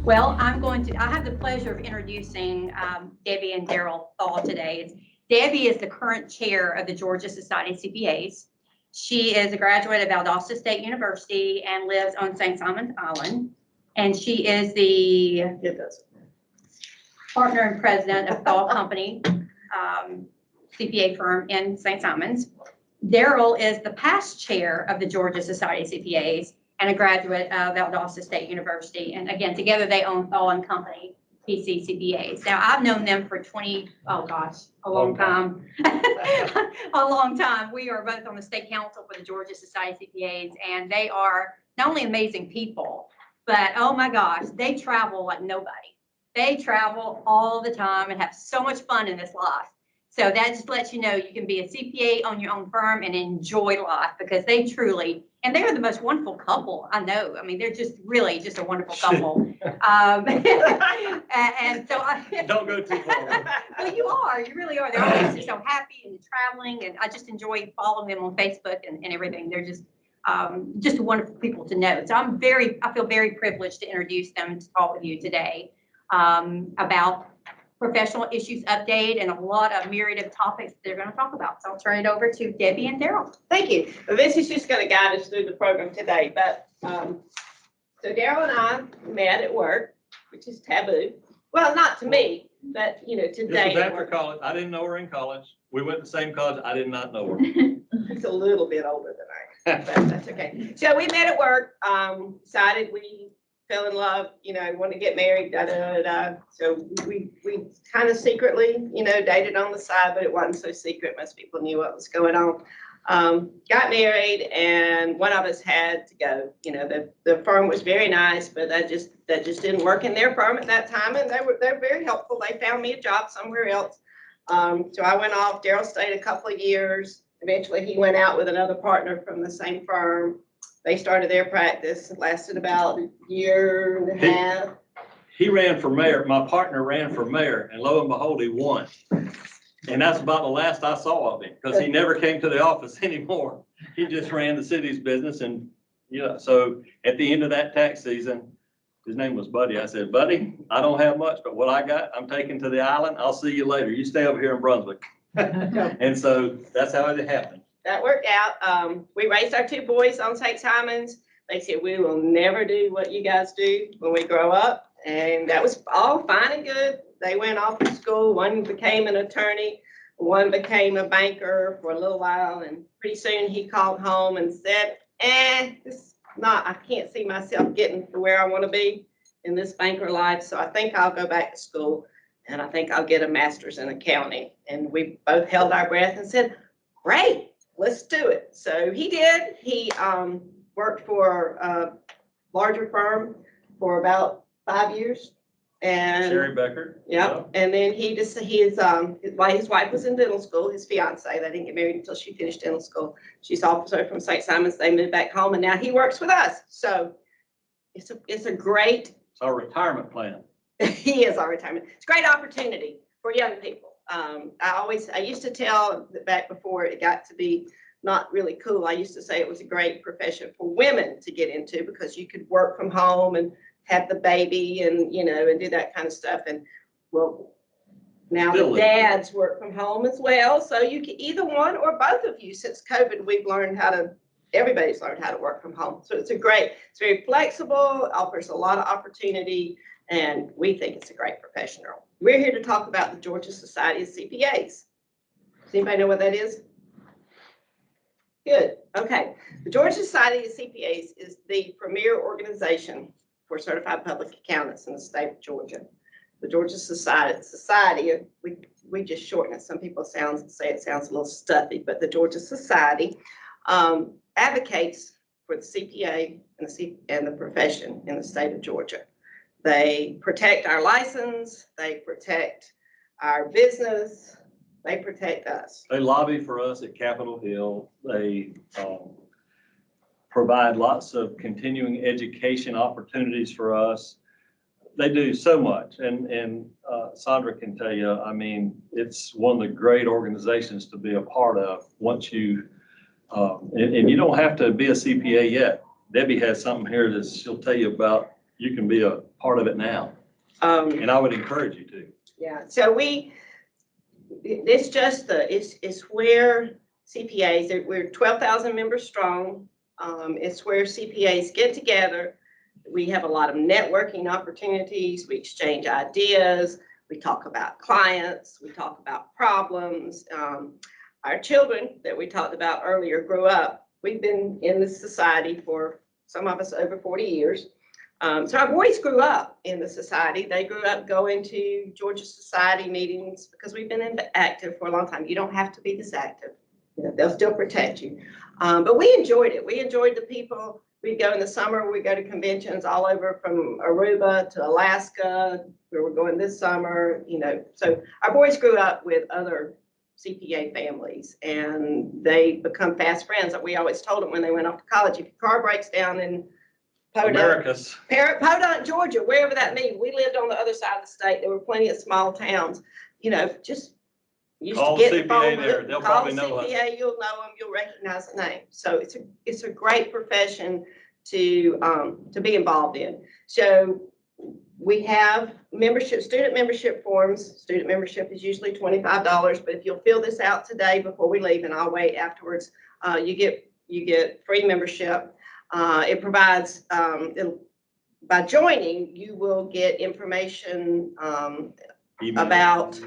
Well, I have the pleasure of introducing Debbie and Daryl Thaw today. Debbie is the current chair of the Georgia Society of CPAs. She is a graduate of Valdosta State University and lives on St. Simon's Island. And she is the partner and president of Thaw Company, CPA firm in St. Simon's. Daryl is the past chair of the Georgia Society of CPAs and a graduate of Valdosta State University. And again, together they own Thaw and Company, PC CPAs. Now, I've known them for a long time. A long time. We are both on the state council for the Georgia Society of CPAs, and they are not only amazing people, but oh my gosh, they travel like nobody. They travel all the time and have so much fun in this life. So that just lets you know you can be a CPA on your own firm and enjoy life, because they truly, and they're the most wonderful couple I know. I mean, they're just really just a wonderful couple. And so Don't go too far. well, you really are. They're always just so happy and traveling, and I just enjoy following them on Facebook and everything. They're just wonderful people to know. So I feel very privileged to introduce them to talk with you today about professional issues update and a lot of myriad of topics they're going to talk about. So I'll turn it over to Debbie and Daryl. Thank you. Well, this is just going to guide us through the program today. But so Daryl and I met at work, which is taboo. Well, not to me, but today. This was after college. I didn't know her in college. We went to the same college. I did not know her. He's a little bit older than I am, but that's okay. So we met at work, decided we fell in love, wanted to get married, So we kind of secretly, dated on the side, but it wasn't so secret. Most people knew what was going on. Got married, and one of us had to go. The firm was very nice, but that just didn't work in their firm at that time, and they're very helpful. They found me a job somewhere else. So I went off. Daryl stayed a couple of years. Eventually, he went out with another partner from the same firm. They started their practice. It lasted about a year and a half. He ran for mayor. My partner ran for mayor, and lo and behold, he won. And that's about the last I saw of him, because he never came to the office anymore. He just ran the city's business. And so at the end of that tax season, his name was Buddy. I said, Buddy, I don't have much, but what I got, I'm taking to the island. I'll see you later. You stay over here in Brunswick. And so that's how it happened. That worked out. We raised our two boys on St. Simon's. They said, we will never do what you guys do when we grow up. And that was all fine and good. They went off to school. One became an attorney. One became a banker for a little while. And pretty soon he called home and said, I can't see myself getting to where I want to be in this banker life. So I think I'll go back to school, and I think I'll get a master's in accounting. And we both held our breath and said, great. Let's do it. So he did. He worked for a larger firm for about 5 years. And Sherry Becker. Yeah. And then his wife was in dental school, his fiance. They didn't get married until she finished dental school. She's also from St. Simon's. They moved back home, and now he works with us. So it's a great. It's our retirement plan. He is our retirement. It's a great opportunity for young people. I used to tell back before it got to be not really cool. I used to say it was a great profession for women to get into, because you could work from home and have the baby and, and do that kind of stuff. And well, now the dads work from home as well. So you can either one or both of you. Since COVID, everybody's learned how to work from home. So it's very flexible, offers a lot of opportunity, and we think it's a great professional. We're here to talk about the Georgia Society of CPAs. Does anybody know what that is? Good. Okay. The Georgia Society of CPAs is the premier organization for certified public accountants in the state of Georgia. The Georgia Society, we just shorten it. Some people say it sounds a little stuffy, but the Georgia Society advocates for the CPA and the profession in the state of Georgia. They protect our license, they protect our business, they protect us. They lobby for us at Capitol Hill. They provide lots of continuing education opportunities for us. They do so much, and Sandra can tell you, I mean, it's one of the great organizations to be a part of once you, and you don't have to be a CPA yet. Debbie has something here that she'll tell you about you can be a part of it now. And I would encourage you to. Yeah, so it's where CPAs, we're 12,000 members strong. It's where CPAs get together. We have a lot of networking opportunities. We exchange ideas. We talk about clients. We talk about problems. Our children that we talked about earlier grew up. We've been in this society for some of us over 40 years. So our boys grew up in the society. They grew up going to Georgia Society meetings because we've been active for a long time. You don't have to be this active. You know, they'll still protect you. But we enjoyed it. We enjoyed the people. We'd go in the summer. We go to conventions all over from Aruba to Alaska, where we're going this summer. You know, so our boys grew up with other CPA families, and they become fast friends. We always told them when they went off to college, if your car breaks down in Podunk, Georgia, wherever that means. We lived on the other side of the state. There were plenty of small towns. You know, just used Call to get the the phone. CPA there. They'll Call probably know us. CPA, you'll know them. You'll recognize the name. So it's a great profession to be involved in. So we have student membership forms. Student membership is usually $25, but if you'll fill this out today before we leave, and I'll wait afterwards, you get free membership. It provides, by joining, you will get information about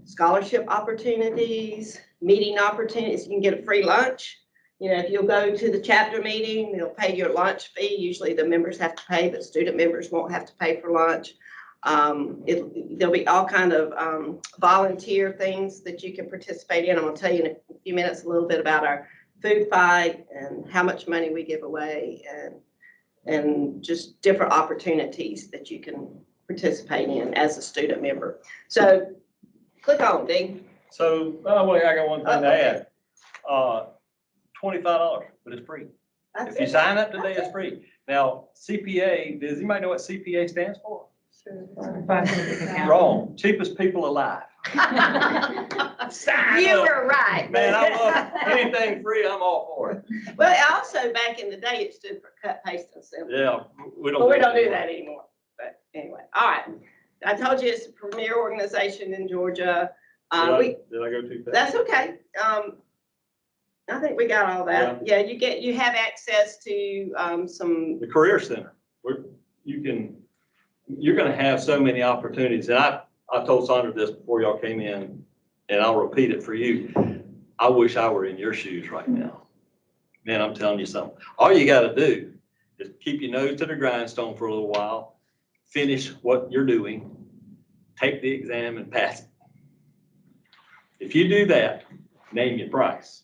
scholarship opportunities, meeting opportunities. You can get a free lunch. You know, if you'll go to the chapter meeting, they'll pay your lunch fee. Usually the members have to pay, but student members won't have to pay for lunch. There'll be all kind of volunteer things that you can participate in. I'm going to tell you in a few minutes a little bit about our food fight and how much money we give away, and just different opportunities that you can participate in as a student member. So click on, Dean. So, wait, I got one thing to add. $25, but it's free. If you sign up today, it's free. Now, CPA, does anybody know what CPA stands for? Wrong. Cheapest people alive. Sign You up. were right. Man, I love anything free. I'm all for it. Well, also back in the day, it stood for cut, paste, and simple. Yeah, we don't. But we don't do that anymore. But anyway, all right. I told you it's a premier organization in Georgia. Did I go too fast? That's okay. I think we got all that. Yeah, you have access to some. The Career Center, where you're gonna have so many opportunities. And I told Sandra this before y'all came in, and I'll repeat it for you. I wish I were in your shoes right now. Man, I'm telling you something. All you gotta do is keep your nose to the grindstone for a little while, finish what you're doing, take the exam and pass it. If you do that, name your price,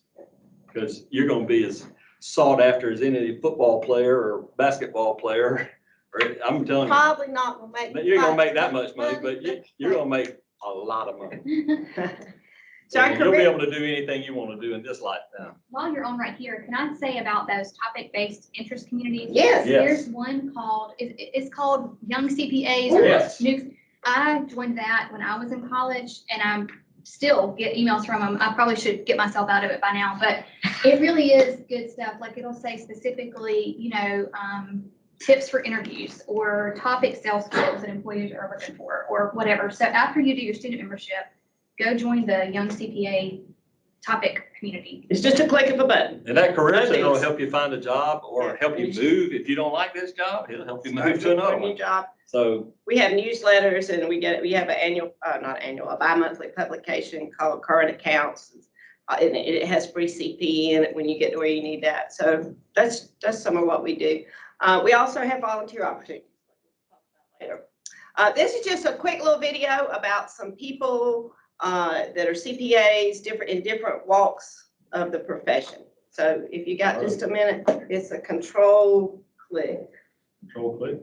because you're gonna be as sought after as any football player or basketball player. Or I'm telling you. Probably not gonna make. You're gonna make that much money, but you're gonna make a lot of money. So our You'll be career, able to do anything you want to do in this lifetime. While you're on right here, can I say about those topic-based interest communities? Yes. Yes. There's one called, it's called Young CPAs. Oh, or yes. New. I joined that when I was in college, and I still get emails from them. I probably should get myself out of it by now, but it really is good stuff. Like it'll say specifically, you know, tips for interviews or topic sales skills that employers are looking for or whatever. So after you do your student membership, go join the Young CPA topic community. it's just a click of a button. And that career No center will deals. help you find a job or help you move. If you don't like this job, it'll help you move to another New one. job. So We have newsletters, and we have an annual, a bi-monthly publication called Current Accounts. And it has free CP in it when you get to where you need that. So that's some of what we do. We also have volunteer opportunities. Later. This is just a quick little video about some people that are CPAs, in different walks of the profession. So if you got just a minute, it's a control click. control click.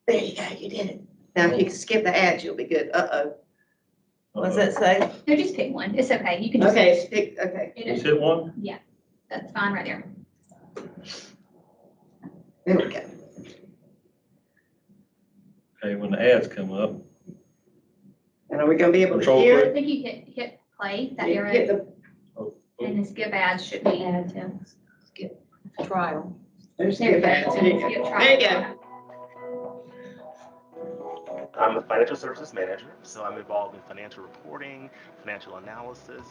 There you go, you did it. Now, if you can skip the ads, you'll be good. What does that say? No, just pick one. It's okay. You can just. Okay, okay. Just hit one. That's fine right there. There we go. Okay, when the ads come up. And are we gonna be able to Control hear I it? think you hit play, that Hit arrow, the- and the skip ads should be. Skip trial. There's There you go. There you go. I'm a financial services manager, so I'm involved in financial reporting, financial analysis,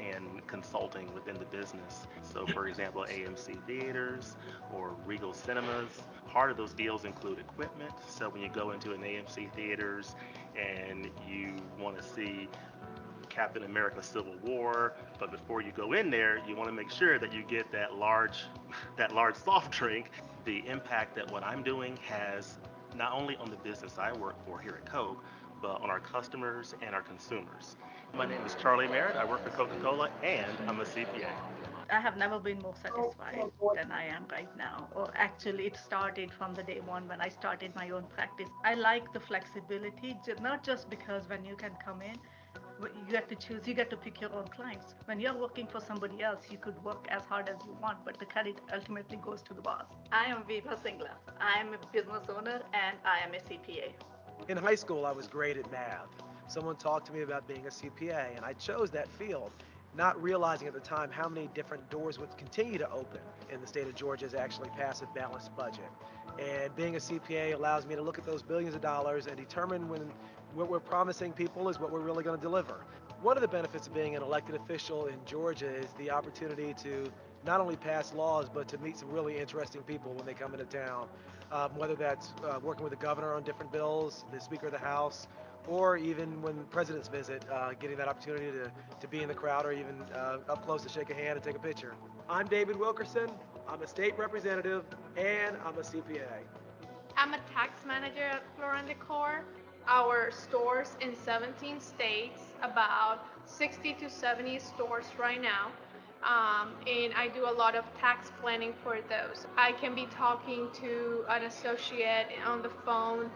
and consulting within the business. So for example, AMC Theaters or Regal Cinemas, part of those deals include equipment. So when you go into an AMC Theaters and you want to see Captain America Civil War, but before you go in there, you want to make sure that you get that large soft drink. The impact that what I'm doing has not only on the business I work for here at Coke, but on our customers and our consumers. My name is Charlie Merritt. I work for Coca-Cola and I'm a CPA. I have never been more satisfied than I am right now. Or actually, it started from the day one when I started my own practice. I like the flexibility, not just because when you can come in, you get to choose, you get to pick your own clients. When you're working for somebody else, you could work as hard as you want, but the credit ultimately goes to the boss. I am Viva Singla. I am a business owner and I am a CPA. In high school, I was great at math. Someone talked to me about being a CPA, and I chose that field, not realizing at the time how many different doors would continue to open in the state of Georgia as actually pass a balanced budget. And being a CPA allows me to look at those billions of dollars and determine when what we're promising people is what we're really going to deliver. One of the benefits of being an elected official in Georgia is the opportunity to not only pass laws, but to meet some really interesting people when they come into town. Whether that's working with the governor on different bills, the Speaker of the House, or even when presidents visit, getting that opportunity to be in the crowd or even up close to shake a hand and take a picture. I'm David Wilkerson. I'm a state representative and I'm a CPA. I'm a tax manager at Floor & Decor. Our stores in 17 states, about 60 to 70 stores right now. And I do a lot of tax planning for those. I can be talking to an associate on the phone,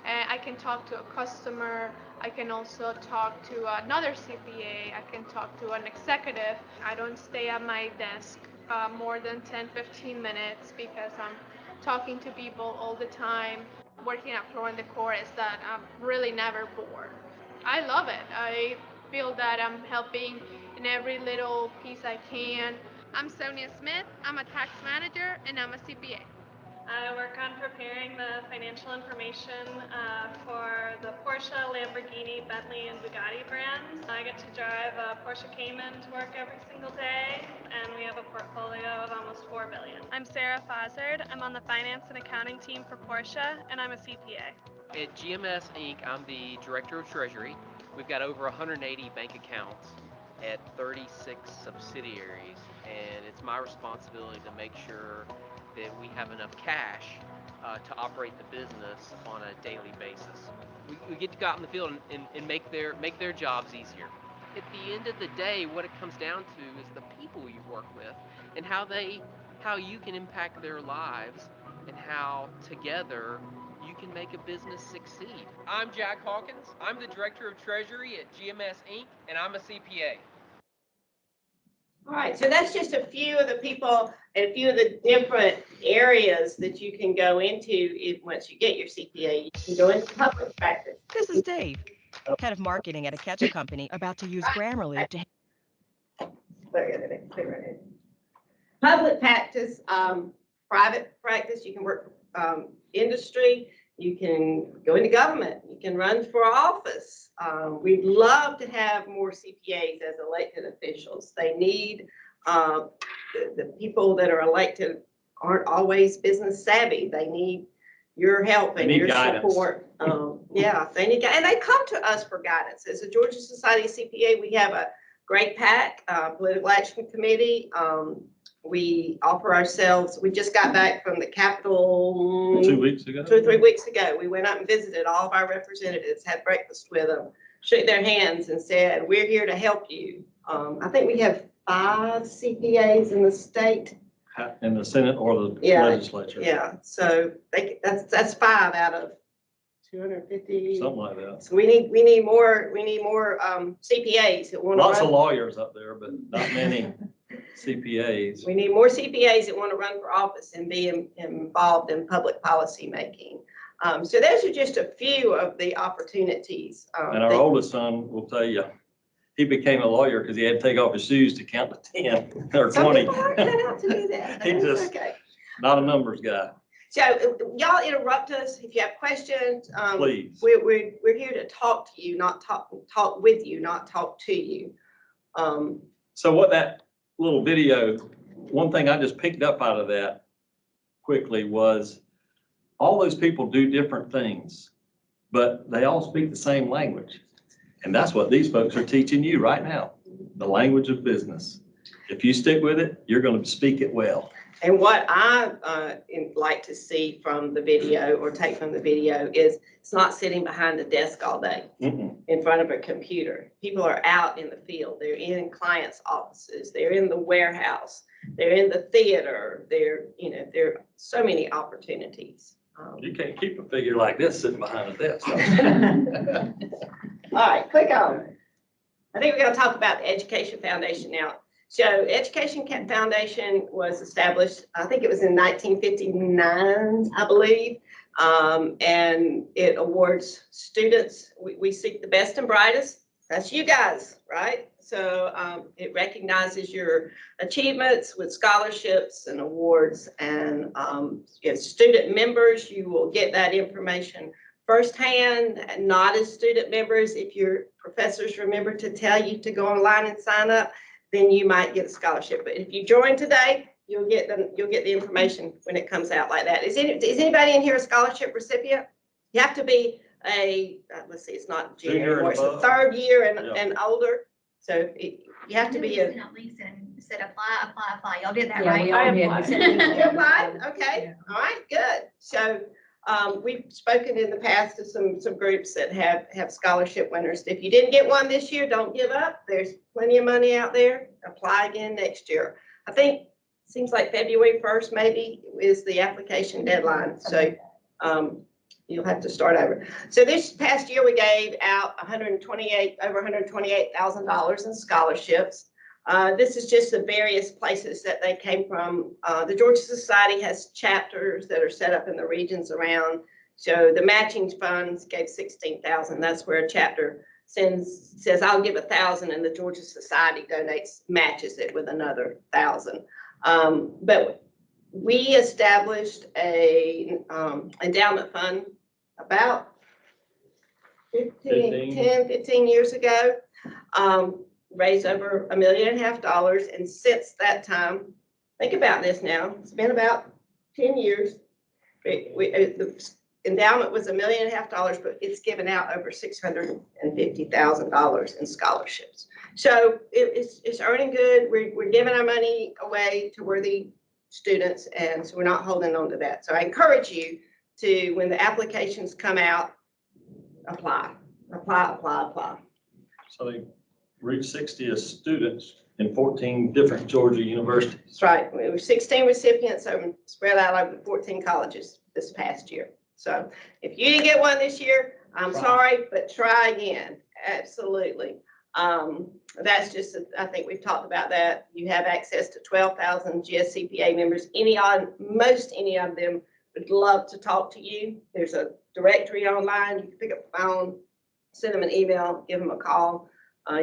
and I can talk to a customer. I can also talk to another CPA. I can talk to an executive. I don't stay at my desk more than 10-15 minutes because I'm talking to people all the time. Working at Floor & Decor is that I'm really never bored. I love it. I feel that I'm helping in every little piece I can. I'm Sonia Smith. I'm a tax manager and I'm a CPA. I work on preparing the financial information for the Porsche, Lamborghini, Bentley, and Bugatti brands. I get to drive a Porsche Cayman to work every single day, and we have a portfolio of almost $4 billion. I'm Sarah Fozzard. I'm on the finance and accounting team for Porsche, and I'm a CPA. At GMS Inc., I'm the Director of Treasury. We've got over 180 bank accounts at 36 subsidiaries, and it's my responsibility to make sure that we have enough cash to operate the business on a daily basis. We get to go out in the field and make their jobs easier. At the end of the day, what it comes down to is the people you work with and how you can impact their lives and how together you can make a business succeed. I'm Jack Hawkins. I'm the Director of Treasury at GMS Inc., and I'm a CPA. All right, so that's just a few of the people and a few of the different areas that you can go into once you get your CPA. You can go into public practice. This is Dave, head of marketing at a ketchup company, about to use Grammarly to... Public practice, private practice, you can work for industry, you can go into government, you can run for office. We'd love to have more CPAs as elected officials. They need, the people that are elected aren't always business savvy. They need your help and your support. Yeah, they need, and they come to us for guidance. As a Georgia Society CPA, we have a great PAC, Political Action Committee. We offer ourselves, we just got back from the Capitol 2 weeks ago. 2 or 3 weeks ago. We went out and visited all of our representatives, had breakfast with them, shook their hands and said, we're here to help you. I think we have 5 CPAs in the state. In the Senate or the legislature. Yeah, so that's 5 out of 250. Something like that. So we need more CPAs that want to Lots of lawyers up there, but not many CPAs. We need more CPAs that want to run for office and be involved in public policy making. So those are just a few of the opportunities. And our oldest son will tell you, he became a lawyer because he had to take off his shoes to count to 10 or 20. Some people aren't cut out to do that. He just, okay. Not a numbers guy, So y'all interrupt us if you have questions. please. We're here to talk to you, not talk with you, not talk to you. So what that little video, one thing I just picked up out of that quickly was all those people do different things, but they all speak the same language. And that's what these folks are teaching you right now, the language of business. If you stick with it, you're going to speak it well. And what I like to see from the video or take from the video is it's not sitting behind the desk all day in front of a computer. People are out in the field. They're in clients' offices. They're in the warehouse. They're in the theater. There are so many opportunities. You can't keep a figure like this sitting behind a desk. All right, click on. I think we're going to talk about the Education Foundation now. So Education Foundation was established, I think it was in 1959, I believe. And it awards students. We seek the best and brightest. That's you guys, right? So it recognizes your achievements with scholarships and awards. And as student members, you will get that information firsthand, not as student members. If your professors remember to tell you to go online and sign up, then you might get a scholarship. But if you join today, you'll get the information when it comes out like that. Is anybody in here a scholarship recipient? You have to be let's see, it's not junior anymore, it's the third year and older. So you have to be a. Said apply. Y'all did that, Yeah, right? we all did. You applied? Okay, all right, good. So we've spoken in the past to some groups that have scholarship winners. If you didn't get one this year, don't give up. There's plenty of money out there. Apply again next year. I think seems like February 1st maybe is the application deadline. So you'll have to start over. So this past year we gave out over $128,000 in scholarships. This is just the various places that they came from. The Georgia Society has chapters that are set up in the regions around. So the matching funds gave $16,000. That's where a chapter says I'll give $1,000, and the Georgia Society matches it with another $1,000. But we established a endowment fund about 15 years ago. Raised over $1.5 million. And since that time, think about this now, it's been about 10 years. The endowment was $1.5 million, but it's given out over $650,000 in scholarships. So it's earning good. We're giving our money away to worthy students, and so we're not holding on to that. So I encourage you to, when the applications come out, apply. So they reached 60 students in 14 different Georgia universities. That's right. We were 16 recipients spread out over 14 colleges this past year. So if you didn't get one this year, I'm sorry, but try again. Absolutely. That's just, I think we've talked about that. You have access to 12,000 GSCPA members. Most any of them would love to talk to you. There's a directory online. You can pick up the phone, send them an email, give them a call.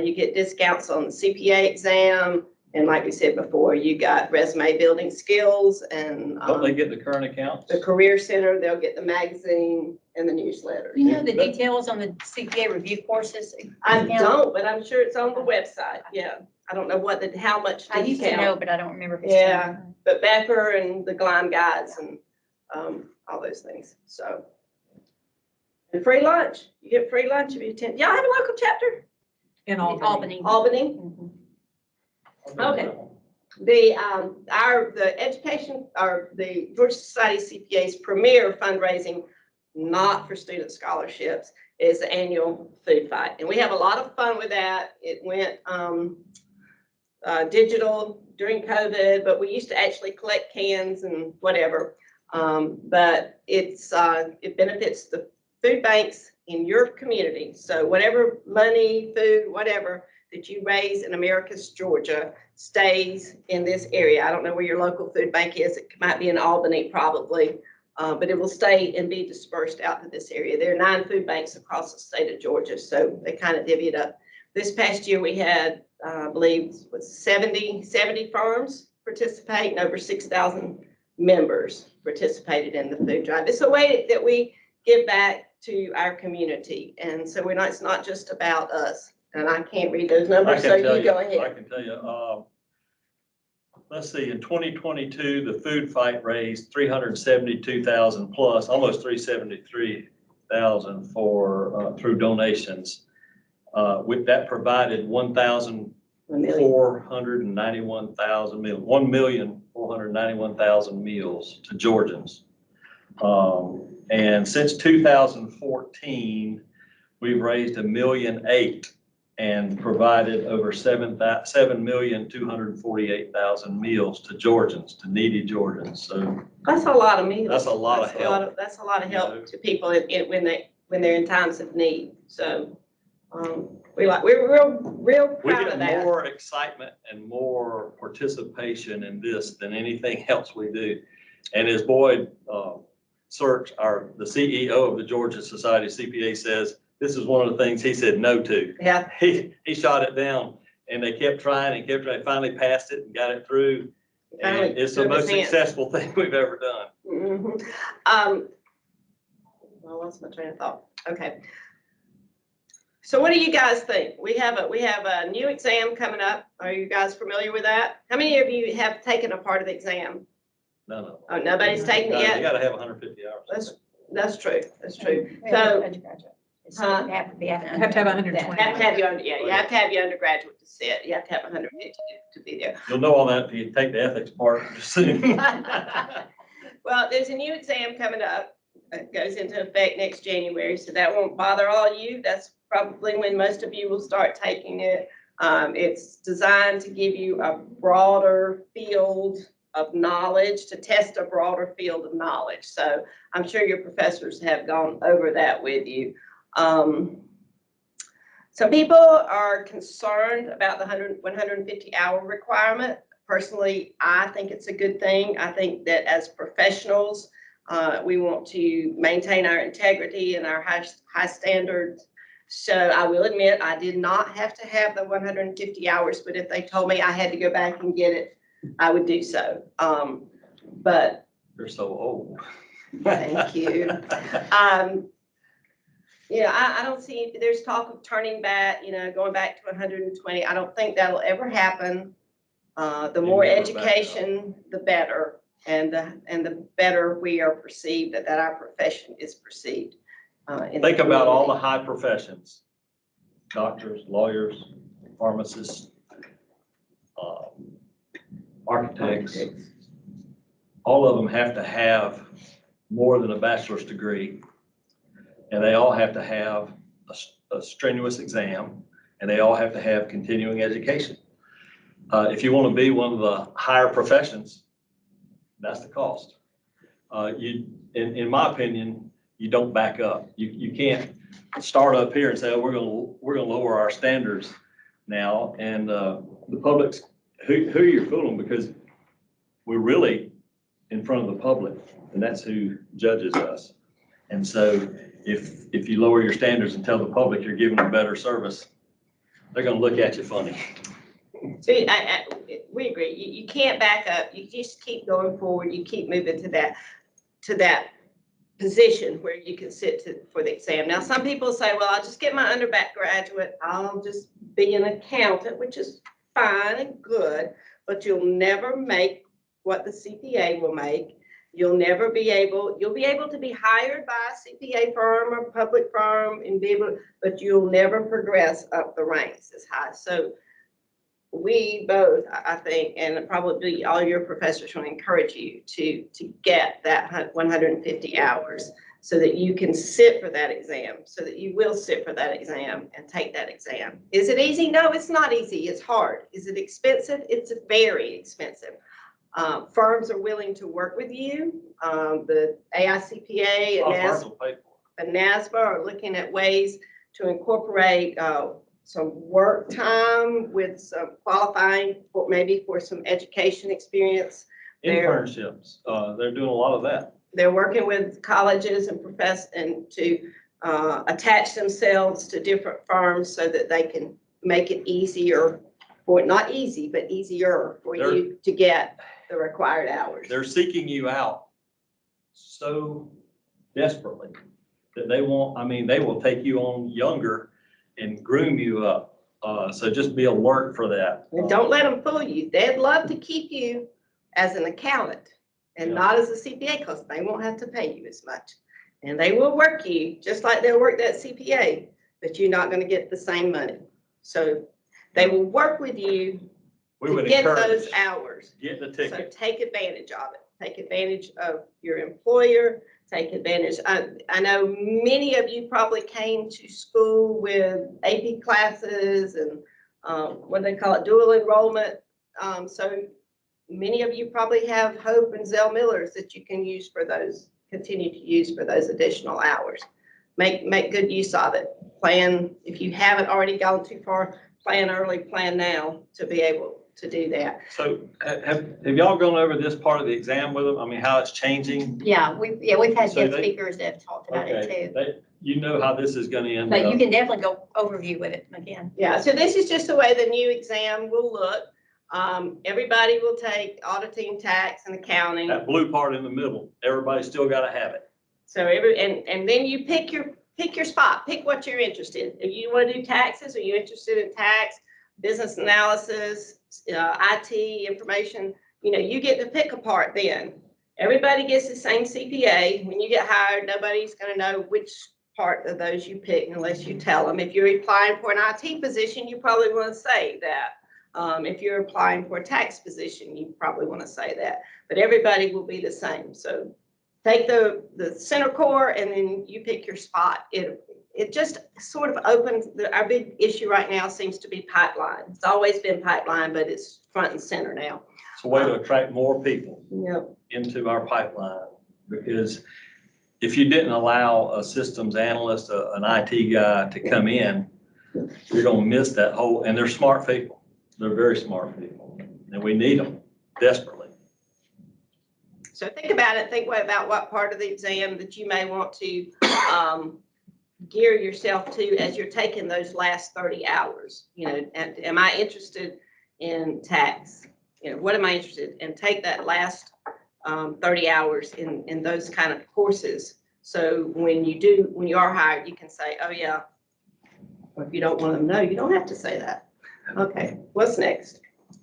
You get discounts on the CPA exam. And like we said before, you got resume building skills and Don't they get the current accounts? the Career Center. They'll get the magazine and the newsletter. You know the details on the CPA review courses? I don't, but I'm sure it's on the website. Yeah. I don't know how much. I used to know, discount. but I don't remember. If it's Yeah, but Becker and the Glime guides and all those things. So, and free lunch. You get free lunch if you attend. Y'all have a local chapter? in Albany. Albany. Mhm. Okay. The Georgia Society CPA's premier fundraising, not for student scholarships, is the annual food fight. And we have a lot of fun with that. It went digital during COVID, but we used to actually collect cans and whatever. But it benefits the food banks in your community. So whatever money, food, whatever that you raise in Americus, Georgia, stays in this area. I don't know where your local food bank is. It might be in Albany probably, but it will stay and be dispersed out to this area. There are 9 food banks across the state of Georgia, so they kind of divvy it up. This past year we had, I believe, 70 firms participate and over 6,000 members participated in the food drive. It's a way that we give back to our community. And so it's not just about us. And I can't read those numbers, so you go I ahead. can tell you, let's see, in 2022, the food fight raised 372,000 plus, almost 373,000 for, through donations. With that provided 1,491,000 meals, 1,491,000 meals to Georgians. And since 2014, we've raised $1.8 million and provided over 7,248,000 meals to Georgians, to needy Georgians. So That's a lot of meals. that's a lot of help. That's a lot of You know. help to people when they're in times of need. So we're real We proud of get that. more excitement and more participation in this than anything else we do. And as Boyd Search, the CEO of the Georgia Society of CPA, says, this is one of the things he said no to. Yeah. He shot it down, and they kept trying and kept trying, finally passed it and got it through. And it's the most successful thing we've ever done. Mm-hmm. Well, that's my train of thought. Okay. So what do you guys think? We have a new exam coming up. Are you guys familiar with that? How many of you have taken a part of the exam? No. Oh, nobody's taken it You yet? gotta have 150 hours. That's true. That's true. We have So undergraduate. Huh? You have to have You have to have 120. you have to have your undergraduate to sit. You have to have 150 to be there. You'll know all that if you take the ethics part soon. Well, there's a new exam coming up. It goes into effect next January, so that won't bother all you. That's probably when most of you will start taking it. It's designed to give you a broader field of knowledge, to test a broader field of knowledge. So I'm sure your professors have gone over that with you. Some people are concerned about the 150-hour requirement. Personally, I think it's a good thing. I think that as professionals, we want to maintain our integrity and our high standards. So I will admit, I did not have to have the 150 hours, but if they told me I had to go back and get it, I would do so. But You're so old. thank you. I don't see, there's talk of turning back, going back to 120. I don't think that'll ever happen. The more education, the better. And the better we are perceived, that our profession is perceived. Think about all the high professions: doctors, lawyers, pharmacists, architects. All of them have to have more than a bachelor's degree, and they all have to have a strenuous exam, and they all have to have continuing education. If you want to be one of the higher professions, that's the cost. In my opinion, you don't back up. You can't start up here and say, oh, we're gonna lower our standards now, and the public's who you're fooling, because we're really in front of the public, and that's who judges us. And so if you lower your standards and tell the public you're giving them better service, they're gonna look at you funny. See, we agree. You can't back up. You just keep going forward. You keep moving to that position where you can sit for the exam. Now, some people say, well, I'll just get my undergraduate. I'll just be an accountant, which is fine and good, but you'll never make what the CPA will make. You'll be able to be hired by a CPA firm or public firm but you'll never progress up the ranks as high. So we both, I think, and probably all your professors will encourage you to get that 150 hours so that you can sit for that exam, so that you will sit for that exam and take that exam. Is it easy? No, it's not easy. It's hard. Is it expensive? It's very expensive. Firms are willing to work with you. The AICPA and NASBA are looking at ways to incorporate some work time with some qualifying for some education experience. Internships, they're doing a lot of that. They're working with colleges and to attach themselves to different firms so that they can make it easier, or not easy, but easier for you to get the required hours. They're seeking you out so desperately that they want, I mean, they will take you on younger and groom you up. So just be alert for that. And don't let them fool you. They'd love to keep you as an accountant and Yeah. not as a CPA because they won't have to pay you as much. And they will work you just like they'll work that CPA, but you're not going to get the same money. So they will work with you We to would get encourage, those hours. get the So ticket. take advantage of it. Take advantage of your employer. Take advantage. I know many of you probably came to school with AP classes and what they call it, dual enrollment. So many of you probably have Hope and Zell Millers that you can use for those, continue to use for those additional hours. Make good use of it. Plan, if you haven't already gone too far, plan early, plan now to be able to do that. So have y'all gone over this part of the exam with them? I mean, how it's changing? Yeah, we've had So guest they- speakers that have talked about it Okay, too. you know how this is gonna end But you up. can definitely go overview with it again. Yeah, so this is just the way the new exam will look. Everybody will take auditing, tax, and accounting. That blue part in the middle, everybody's still gotta have it. So and then you pick your spot, pick what you're interested in. If you want to do taxes, are you interested in tax, business analysis, IT information? You know, you get to pick a part then. Everybody gets the same CPA. When you get hired, nobody's going to know which part of those you pick unless you tell them. If you're applying for an IT position, you probably want to say that. If you're applying for a tax position, you probably want to say that. But everybody will be the same. So take the center core and then you pick your spot. It just sort of opens, our big issue right now seems to be pipeline. It's always been pipeline, but it's front and center now. It's a way to attract more people Yep. into our pipeline. Because if you didn't allow a systems analyst, an IT guy to come in, you're gonna miss that whole, and they're smart people. They're very smart people, and we need them desperately. So think about it. Think about what part of the exam that you may want to gear yourself to as you're taking those last 30 hours. You know, am I interested in tax? You know, what am I interested in? Take that last 30 hours in those kind of courses. So when you are hired, you can say, oh yeah. Or if you don't want them to know, you don't have to say that. Okay, what's next?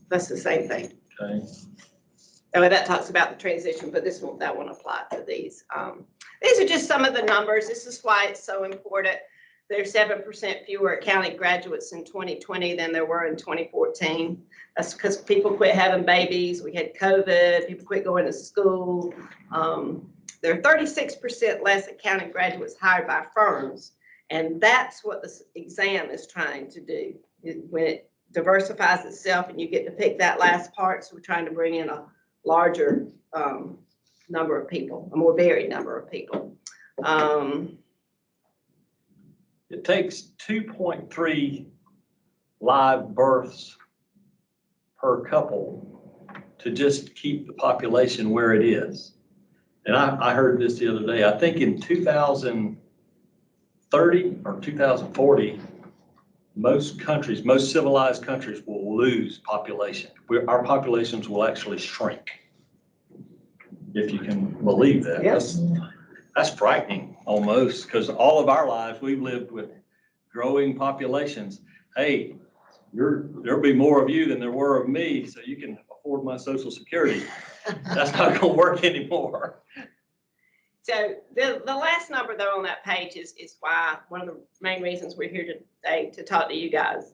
That's the same thing. Okay. Oh, that talks about the transition, but that won't apply to these. These are just some of the numbers. This is why it's so important. There's 7% fewer accounting graduates in 2020 than there were in 2014. That's because people quit having babies. We had COVID. People quit going to school. There are 36% less accounting graduates hired by firms, and that's what this exam is trying to do. When it diversifies itself, and you get to pick that last part, so we're trying to bring in a larger number of people, a more varied number of people. It takes 2.3 live births per couple to just keep the population where it is. And I heard this the other day. I think in 2030 or 2040, most countries, most civilized countries will lose population. Our populations will actually shrink. If you can believe that. Yes. That's frightening almost, because all of our lives we've lived with growing populations. Hey, there'll be more of you than there were of me, so you can afford my Social Security. That's not going to work anymore. So the last number though on that page is why one of the main reasons we're here today to talk to you guys.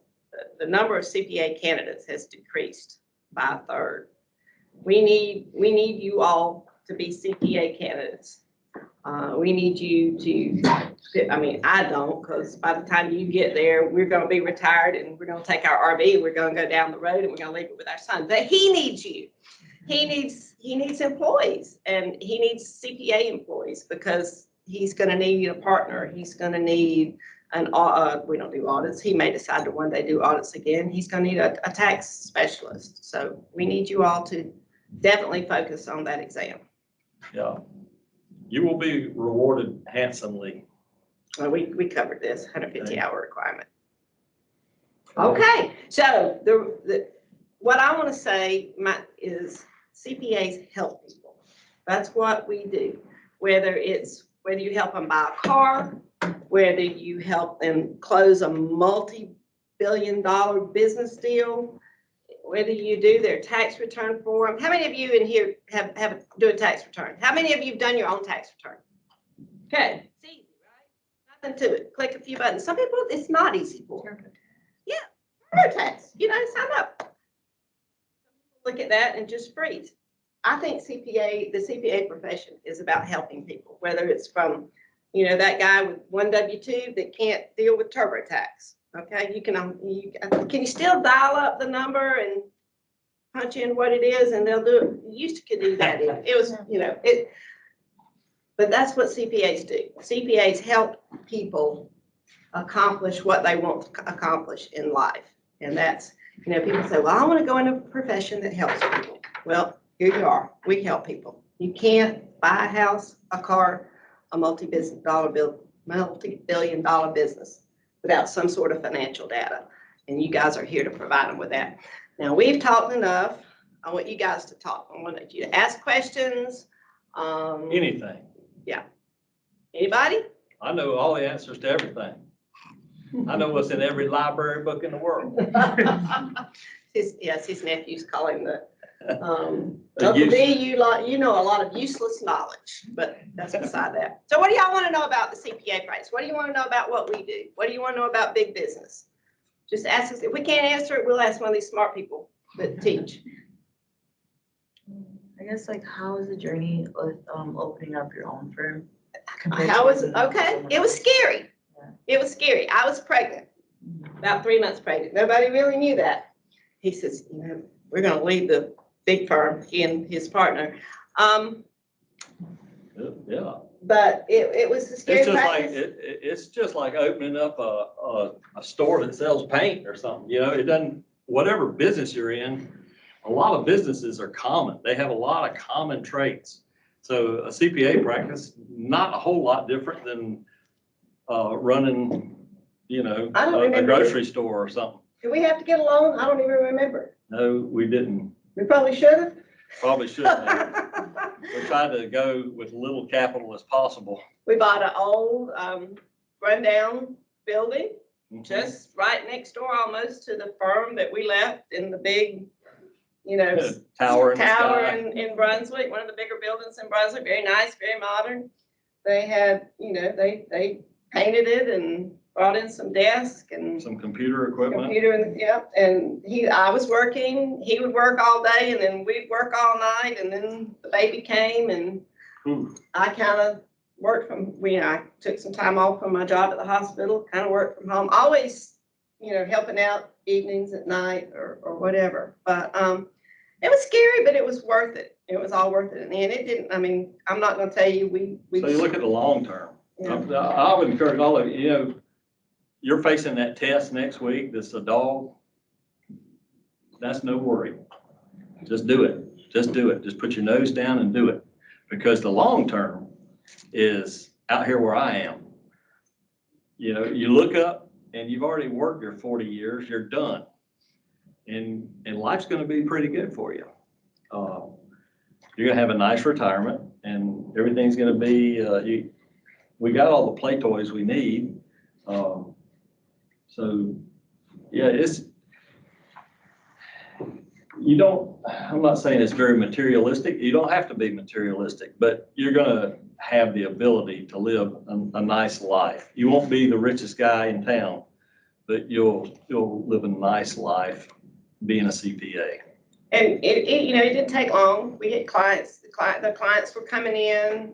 The number of CPA candidates has decreased by a third. We need you all to be CPA candidates. We need you to, I mean, I don't, because by the time you get there, we're going to be retired and we're going to take our RV, we're going to go down the road and we're going to leave it with our son. But he needs you. He needs employees, and he needs CPA employees because he's going to need a partner. He's going to need we don't do audits. He may decide to one day do audits again. He's going to need a tax specialist. So we need you all to definitely focus on that exam. Yeah. You will be rewarded handsomely. Well, we covered this 150-hour requirement. Okay, so what I want to say is CPAs help people. That's what we do. Whether you help them buy a car, whether you help them close a multi-billion-dollar business deal, whether you do their tax return for them. How many of you in here have do a tax return? How many of you have done your own tax return? Okay, it's easy, right? Nothing to it. Click a few buttons. Some people, it's not easy for them. Yeah, TurboTax, sign up. Look at that and just freeze. I think the CPA profession is about helping people, whether it's from, that guy with one W-2 that can't deal with TurboTax. Okay, can you still dial up the number and punch in what it is and they'll do it? You used to do that. It was, but that's what CPAs do. CPAs help people accomplish what they want to accomplish in life. And that's, people say, well, I want to go into a profession that helps people. Well, here you are. We help people. You can't buy a house, a car, a multi-billion dollar business without some sort of financial data. And you guys are here to provide them with that. Now, we've talked enough. I want you guys to talk. I want you to ask questions. Anything. Yeah. Anybody? I know all the answers to everything. I know what's in every library book in the world. His nephews call him the Uncle D, you know a lot of useless knowledge, but that's beside that. So what do y'all want to know about the CPA price? What do you want to know about what we do? What do you want to know about big business? Just ask us. If we can't answer it, we'll ask one of these smart people that teach. I guess how was the journey with opening up your own firm? How was it? Okay, it was scary. Yeah. It was scary. I was pregnant, about 3 months pregnant. Nobody really knew that. He says, we're going to leave the big firm, he and his partner. Yeah. But it was a scary practice. It's just like opening up a store that sells paint or something. It doesn't, whatever business you're in, a lot of businesses are common. They have a lot of common traits. So a CPA practice, not a whole lot different than running, a grocery store or something. Did we have to get a loan? I don't even remember. No, we didn't. We probably should have. Probably should have. We tried to go with little capital as possible. We bought an old rundown building, just right next door almost to the firm that we left in the big, tower in Brunswick, one of the bigger buildings in Brunswick, very nice, very modern. They had, they painted it and brought in some desks and some computer equipment. And I was working, he would work all day and then we'd work all night and then the baby came and I kind of worked I took some time off from my job at the hospital, kind of worked from home, always, helping out evenings at night or whatever. But it was scary, but it was worth it. It was all worth it. And it didn't, I'm not going to tell you, So you look at the long term. Yeah. I would encourage all of you, you're facing that test next week. That's a dog. That's no worry. Just do it. Just do it. Just put your nose down and do it. Because the long term is out here where I am. You look up and you've already worked your 40 years, you're done. And life's going to be pretty good for you. You're going to have a nice retirement and everything's going to be, we got all the play toys we need. So yeah, I'm not saying it's very materialistic. You don't have to be materialistic, but you're going to have the ability to live a nice life. You won't be the richest guy in town, but you'll live a nice life being a CPA. And it didn't take long. We had clients, the clients were coming in.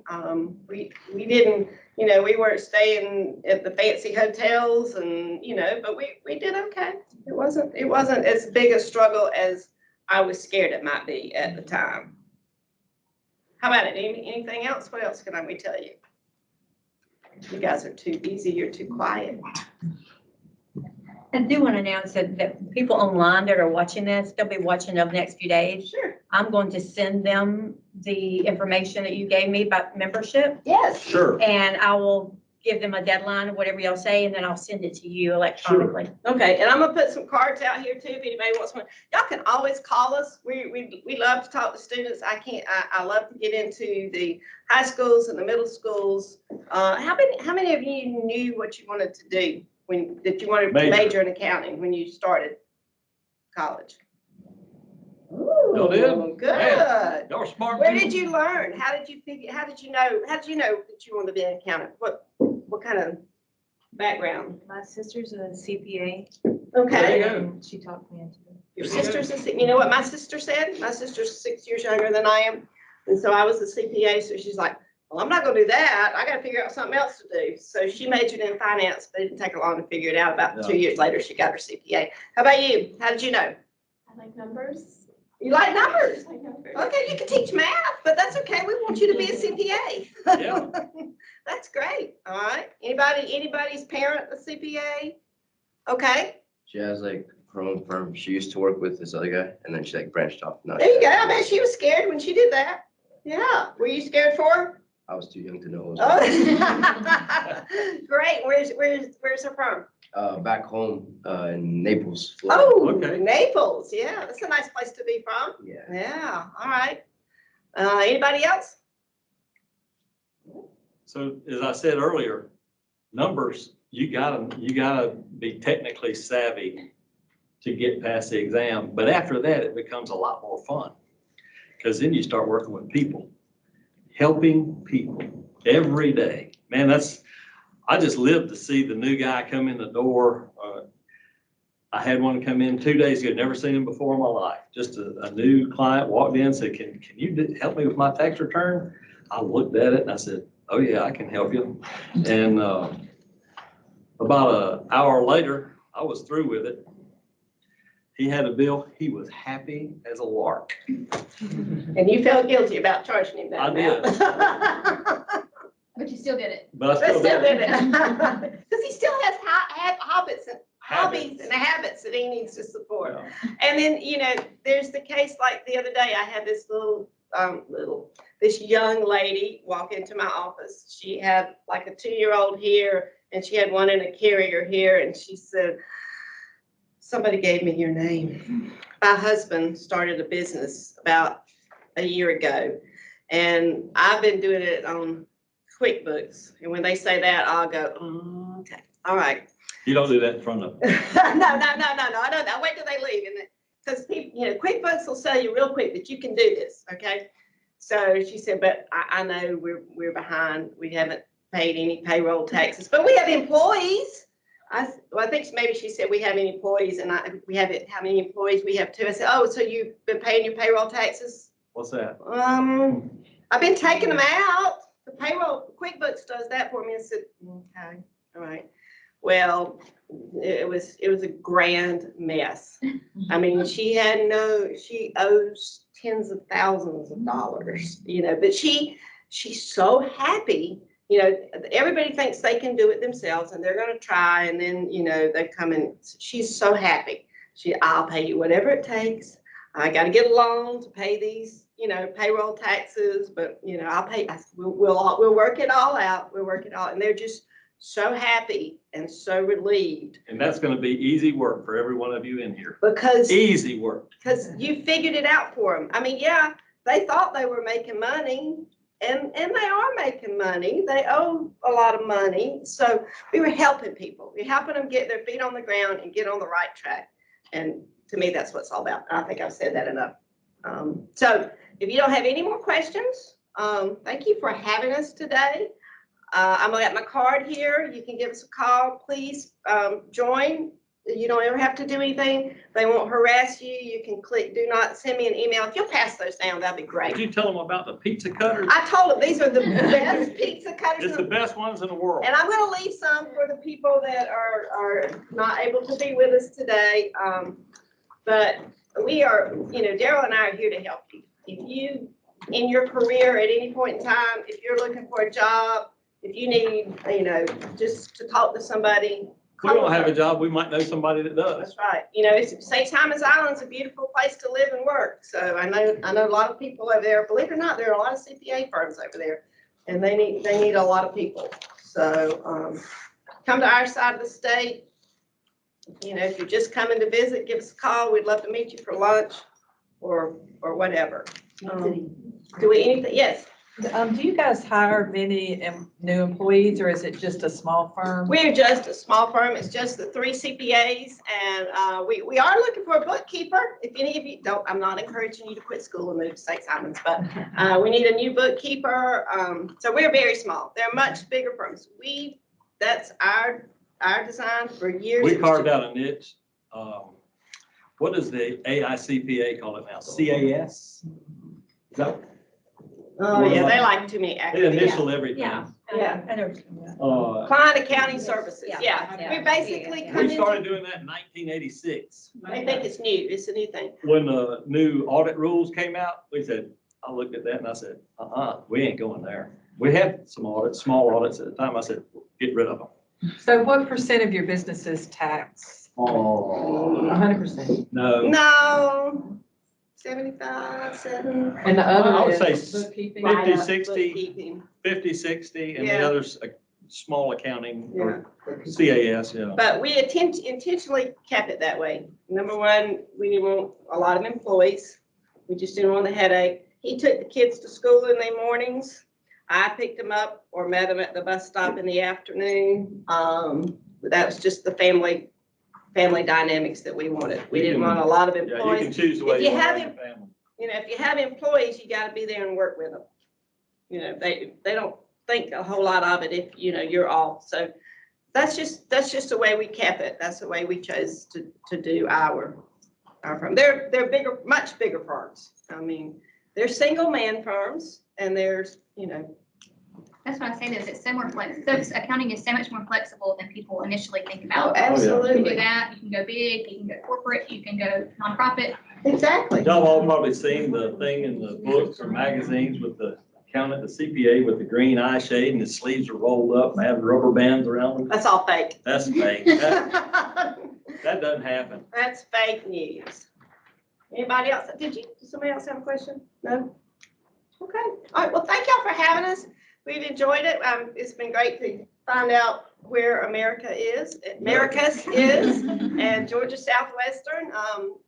We didn't, we weren't staying at the fancy hotels and, but we did okay. It wasn't as big a struggle as I was scared it might be at the time. How about it? Anything else? What else can we tell you? You guys are too easy. You're too quiet. I do want to announce that people online that are watching this, they'll be watching over the next few days. Sure. I'm going to send them the information that you gave me about membership. Yes. Sure. And I will give them a deadline, whatever y'all say, and then I'll send it to you electronically. Okay, and I'm gonna put some cards out here too, if anybody wants one. Y'all can always call us. We love to talk to students. I love to get into the high schools and the middle schools. How many of you knew what you wanted to do that you wanted to major in accounting when you started college? Y'all did? Good. Man, y'all are smart. Where people. did you learn? How did you know that you wanted to be an accountant? What kind of background? My sister's a CPA. Okay. There you go. And she talked me into it. Your sister's you know what my sister said? My sister's 6 years younger than I am. And so I was a CPA. So she's like, well, I'm not going to do that. I got to figure out something else to do. So she majored in finance, but it didn't take her long to figure it out. About 2 years later, she got her CPA. How about you? How did you know? I like numbers. You like numbers? I like numbers. Okay, you can teach math, but that's okay. We want you to be a CPA. Yeah. That's great. All right. Anybody's parent a CPA? Okay. She has like her own firm. She used to work with this other guy, and then she like branched off. Now There you go. I bet she was scared when she did that. Yeah. Were you scared for her? I was too young to know. Oh. Great. Where's her from? Back home in Naples, Florida. Oh, Okay. Naples. Yeah, that's a nice place to be from. Yeah. Yeah. All right. Anybody else? So as I said earlier, numbers, you gotta be technically savvy to get past the exam. But after that, it becomes a lot more fun. Because then you start working with people, helping people every day. Man, I just live to see the new guy come in the door. I had one come in 2 days ago, never seen him before in my life. Just a new client walked in and said, can you help me with my tax return? I looked at it and I said, oh yeah, I can help you. And about an hour later, I was through with it. He had a bill. He was happy as a lark. And you felt guilty about charging him that I did. amount. But you still did it. But I But still did it. Because he still has hobbies and habits that he needs to support. Yeah. And then, there's the case like the other day, I had this this young lady walk into my office. She had like a 2-year-old here and she had one in a carrier here. And she said, somebody gave me your name. My husband started a business about a year ago and I've been doing it on QuickBooks. And when they say that, I'll go, okay, all right. You don't do that in front of them. No, I don't. I wait till they leave, because people, QuickBooks will sell you real quick that you can do this. Okay, so she said, but I know we're behind. We haven't paid any payroll taxes, but we have employees. I think maybe she said we have any employees, and we have it. How many employees we have too? I said, oh, so you've been paying your payroll taxes? What's that? I've been taking them out. The payroll QuickBooks does that for me. I said, okay, all right. Well, it was a grand mess. I mean, she owes tens of thousands of dollars, but she's so happy. Everybody thinks they can do it themselves and they're going to try. And then, they come in. She's so happy. I'll pay you whatever it takes. I got to get a loan to pay these, payroll taxes, but, I'll pay. We'll work it all out. We'll work it all. And they're just so happy and so relieved. And that's going to be easy work for every one of you in here. Because easy work. Because you figured it out for them. I mean, yeah, they thought they were making money, and they are making money. They owe a lot of money. So we were helping people. We're helping them get their feet on the ground and get on the right track. And to me, that's what it's all about. I think I've said that enough. So if you don't have any more questions, thank you for having us today. I'm gonna get my card here. You can give us a call. Please join. You don't ever have to do anything. They won't harass you. You can click do not send me an email. If you'll pass those down, that'd be great. Did you tell them about the pizza cutters? I told them these are the best pizza cutters. It's the best ones in the world. And I'm gonna leave some for the people that are not able to be with us today. But we are, Daryl and I are here to help you. If you, in your career at any point in time, if you're looking for a job, if you need, just to talk to somebody. We don't have a job. We might know somebody that does. That's right. St. Simon's Island's a beautiful place to live and work. So I know a lot of people over there. Believe it or not, there are a lot of CPA firms over there, and they need a lot of people. So, come to our side of the state. You know, if you're just coming to visit, give us a call. We'd love to meet you for lunch or whatever. Do we anything? Yes. Do you guys hire many new employees, or is it just a small firm? We're just a small firm. It's just the 3 CPAs, and we are looking for a bookkeeper. If any of you don't, I'm not encouraging you to quit school and move to St. Simons, but we need a new bookkeeper. So we're very small. They're much bigger firms. That's our design for years. We carved out a niche. What does the AICPA call it now? CAS? Is that? Oh, yeah, they like too many They acronyms. initial everything. Yeah. Client Accounting services, yeah. We basically come We into, started doing that in 1986. I think it's new, it's a new thing. When the new audit rules came out, we said, I looked at that and I said, we ain't going there. We had some audits, small audits at the time. I said, get rid of them. So what percent of your business is tax? Oh, 100%. no. No, 75, 7. And the other I would is say bookkeeping? 50, 60, Bookkeeping. 50, 60, and the Yeah. others, small accounting Yeah. or CAS, yeah. But we intentionally kept it that way. Number one, we didn't want a lot of employees. We just didn't want the headache. He took the kids to school in the mornings. I picked them up or met them at the bus stop in the afternoon. That was just the family dynamics that we wanted. We didn't want a lot of Yeah, you employees. can choose the way If you you want have to run your family. You know, if you have employees, you gotta be there and work with them. You know, they don't think a whole lot of it if, you know, you're off. So that's just the way we kept it. That's the way we chose to do our firm. They're bigger, much bigger firms. I mean, they're single man firms and there's, you know. That's what I say, is it's so more flexible. Accounting is so much more flexible than people initially think Oh, about. You absolutely. can do that, you can go big, you can go corporate, you can go nonprofit. Exactly. Y'all all probably seen the thing in the books or magazines with the accountant, the CPA with the green eye shade and his sleeves are rolled up and have rubber bands around them. That's all fake. That's fake. That doesn't happen. That's fake news. Anybody else? Does somebody else have a question? No? Okay. All right. Well, thank y'all for having us. We've enjoyed it. It's been great to find out where Americus is, and Georgia Southwestern.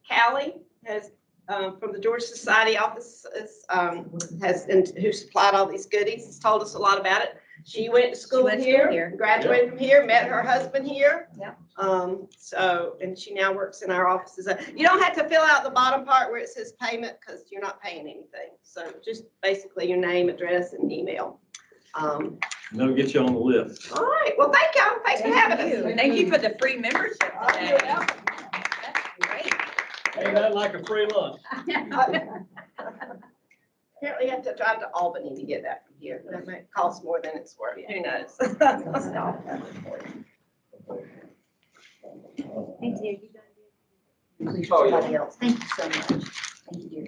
Callie has, from the Georgia Society office, who supplied all these goodies, has told us a lot about it. She went to school here, graduated from here, met her husband here. Yep. And she now works in our offices. You don't have to fill out the bottom part where it says payment because you're not paying anything. So just basically your name, address, and email. And that'll get you on the list. All right. Well, thank y'all. Thanks for having us. Thank you for the free membership today. You're welcome. That's great. Ain't that like a free lunch? Apparently you have to drive to Albany to get that from here. That might cost more than it's worth. Who knows? Thank you. Oh, Everybody else. Thank you so much. Thank you.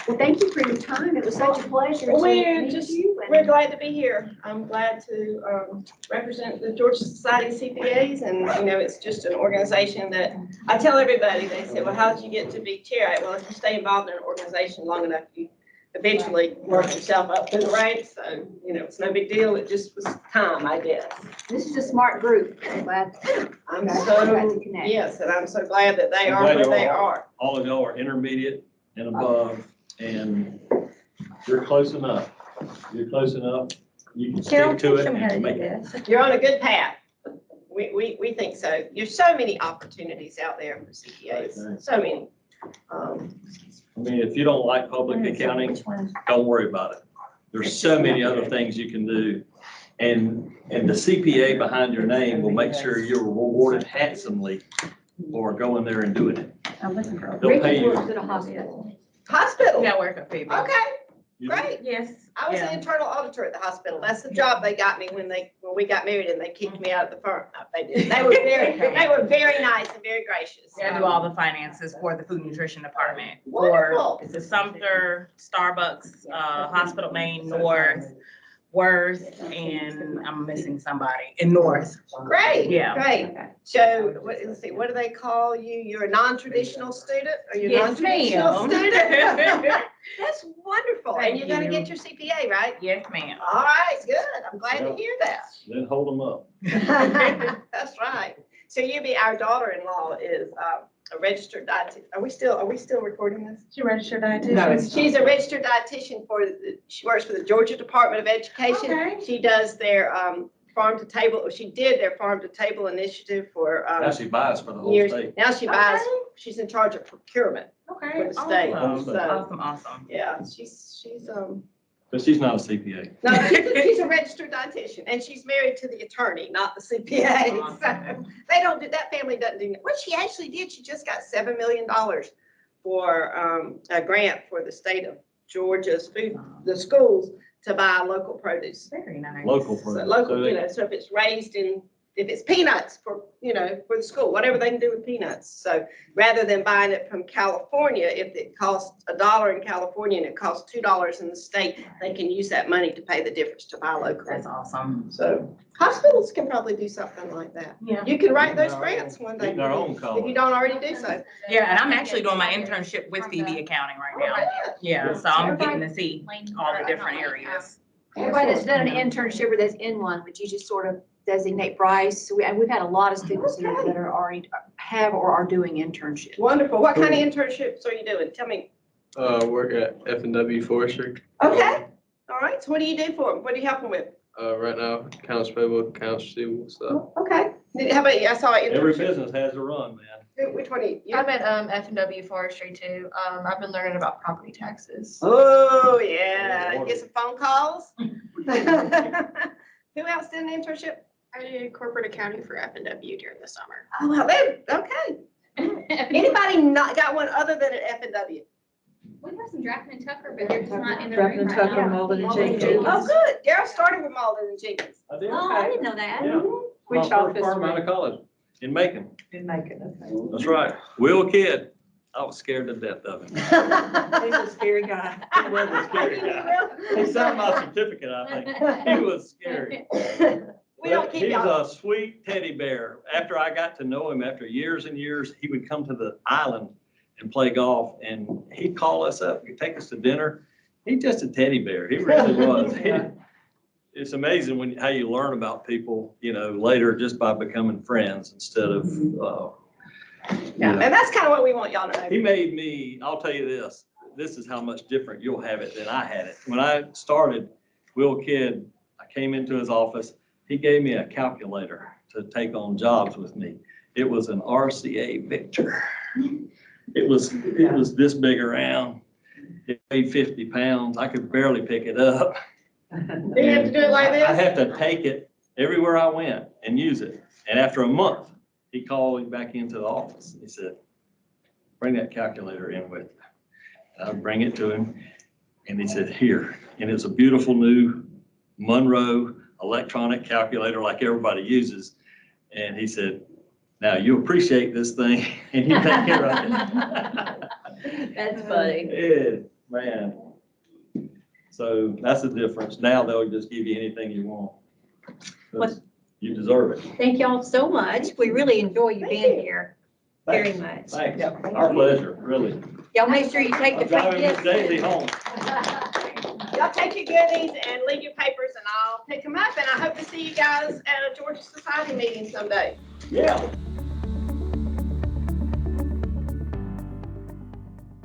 Well, thank you for your time. It was such a pleasure to meet you. We're glad to be here. I'm glad to represent the Georgia Society of CPAs, and you know, it's just an organization that I tell everybody. They say, "Well, how did you get to be chair?" Well, if you stay involved in an organization long enough, you eventually work yourself up through the ranks. So you know, it's no big deal. It just was time, I guess. This is a smart group. I'm glad. I'm Glad so to connect. yes, and I'm so glad that they I'm are glad where you they all are. All of y'all are intermediate and above, and you're close enough. You're close enough. You can Carol, stick to it teach them how to and do make it. this. You're on a good path. We think so. There's so many opportunities out there for CPAs. So many. I mean, if you don't like public accounting, don't worry about it. There's so many other things you can do. And the CPA behind your name will make sure you're rewarded handsomely for going there and doing it. They'll pay Ricky you. works at a hospital. Hospital. Yeah, I work at FEMA. Okay, great. Yes. I was the internal auditor at the hospital. That's the job they got me when we got married and they kicked me out of the firm. No, they didn't. They were very nice and very gracious. I do all the finances for the food nutrition department. Wonderful. For it's a Sumter, Starbucks, Hospital Main, North, Worth, and I'm missing somebody in North. Great. Yeah. Great. So let's see, what do they call you? You're a non-traditional student? Are you a Yes, non-traditional ma'am. student? That's wonderful. And you're gonna get your CPA, right? Yes, ma'am. All right, good. I'm glad to hear that. Then hold them up. That's right. So our daughter-in-law is a registered dietitian. Are we still recording this? She registered dietitian? No, it's She's a registered dietitian she works for the Georgia Department of Education. Okay. She does their farm to table, she did their farm to table initiative for Now she buys for the whole years. state. Now she buys, Okay. she's in charge of procurement Okay. for the state. Awesome. So, Awesome. yeah, she's But she's not a CPA. no, she's a registered dietitian, and she's married to the attorney, not the CPA. So they don't do, that family doesn't do, what she actually did, she just got $7 million for a grant for the state of Georgia's the schools to buy local produce. Very nice. Local So produce. local, So they- so if it's raised if it's peanuts for the school, whatever they can do with peanuts. So rather than buying it from California, if it costs $1 in California and it costs $2 in the state, they can use that money to pay the difference to buy locally. That's awesome. So hospitals can probably do something like that. Yeah. You can write those grants one day. Eating our own If you college. don't already do so. Yeah, and I'm actually doing my internship with CB Accounting right now. Yeah, so I'm getting to see all the different areas. Everybody that's done an internship or that's in one, would you just sort of designate Bryce? And we've had a lot of students that are already have or are doing internships. Wonderful. What kind of internships are you doing? Tell me. Work at F&W Forestry. Okay. All right. So what do you do for them? What do you help them with? Right now, accounts payable, accounts receivable stuff. Okay. How about you? I saw an Every internship. business has a run, man. Which one are you? I'm at F&W Forestry too. I've been learning about property taxes. Oh, yeah. You get some phone calls? Who else did an internship? I did corporate accounting for F&W during the summer. Oh, well, okay. Anybody not got one other than an F&W? We have some Drafton and Tucker, but they're just not in the Drafton room and right Tucker, now. Malden and Malden Jenkins. Oh, good. Daryl started with Malden and Jenkins. I did. Oh, I didn't know that. Yeah. Which My first office firm were out you of college in Macon. in Macon? That's right. Will Kidd. I was scared to death of him. He's a scary guy. He was a scary guy. He signed my certificate, I think. He was scary. We don't But keep he's y'all. a sweet teddy bear. After I got to know him, after years and years, he would come to the island and play golf, and he'd call us up, he'd take us to dinner. He's just a teddy bear. He really was. It's amazing how you learn about people, later just by becoming friends instead of, Yeah, and that's kind of what we want y'all to know. He made me, I'll tell you this is how much different you'll have it than I had it. When I started Will Kidd, I came into his office, he gave me a calculator to take on jobs with me. It was an RCA Victor. It was this big around. It weighed 50 pounds. I could barely pick it up. Do you have to do it like this? I have to take it everywhere I went and use it. And after a month, he called me back into the office. He said, bring that calculator in with you. And I'd bring it to him, and he said, here. And it's a beautiful new Monroe electronic calculator like everybody uses. And he said, now you appreciate this thing and you take care of it. That's funny. Yeah, man. So that's the difference. Now they'll just give you anything you want. 'Cause you deserve it. Thank y'all so much. We really enjoy you being here very much. Thanks. Our pleasure, really. Y'all make sure you take the I'm free driving Miss gifts. Daisy home. Y'all take your goodies and leave your papers and I'll pick them up. And I hope to see you guys at a Georgia Society meeting someday. Yeah.